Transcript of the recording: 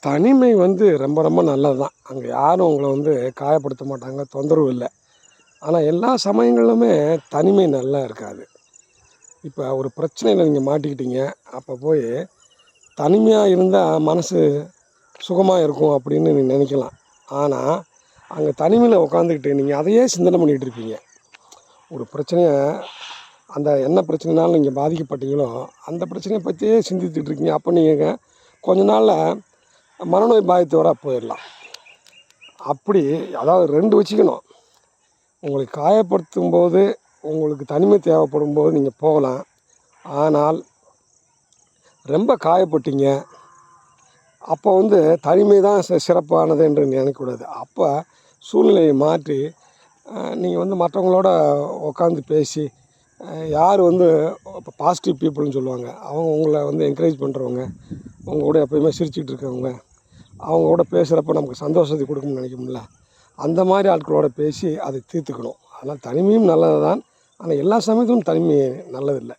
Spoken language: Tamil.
தனிமை வந்து ரொம்ப ரொம்ப நல்லது தான். அங்கே யாரும் உங்கள வந்து காயப்படுத்த மாட்டாங்க, தொந்தரவு இல்ல. ஆனா எல்லா சமயங்களிலுமே தனிமை நல்லா இருக்காது. இப்ப ஒரு பிரச்சனையில நீங்க மாட்டிக்கிட்டீங்க. அப்ப போய் தனிமையா இருந்தா மனசு சுகமா இருக்கும் அப்படின்னு நீங்க நெனைக்கலாம். ஆனா, அங்க தனிமையில உட்காந்துக்கிட்டு நீங்க அதையே சிந்தனை பண்ணிட்டு இருப்பீங்க. ஒரு பிரச்சனைய அந்த என்ன பிரச்சனைனால நீங்க பாதிக்கப்பட்டீங்களோ, அந்த பிரச்சனைய பத்தியே சிந்தித்துட்டு இருக்கீங்க. அப்ப நீங்க கொஞ்ச நாள்ல மனநோய் பாதித்தவரா போயிரலாம். அப்படி அதாவது 2 வச்சுக்கணும். உங்களுக்கு காயப்படுத்தும்போது, உங்களுக்கு தனிமை தேவைப்படும்போது நீங்க போகலாம். ஆனால், ரொம்ப காயப்பட்டீங்க. அப்போ வந்து தனிமை தான் சிறப்பானது என்று நினைக்கக்கூடாது. அப்ப சூழ்நிலையை மாற்றி, நீங்க வந்து மற்றவங்களோட உட்காந்து பேசி, யார் வந்து இப்போ பாசிட்டிவ் பீப்புள்ன்னு சொல்லுவாங்க. அவங்க உங்கள வந்து என்கரேஜ் பண்ணுறவங்க, உங்க கூட எப்பயுமே சிரிச்சுக்கிட்டு இருக்கவங்க, அவங்க கூட பேசுகிறப்ப நமக்கு சந்தோஷத்தை கொடுக்கும்னு நினைக்கும்ல, அந்த மாதிரி ஆட்களோட பேசி அதை தீர்த்துக்கணும். அதனால் தனிமையும் நல்லது தான். ஆனா எல்லா சமயத்திலும் தனிமை நல்லதில்ல.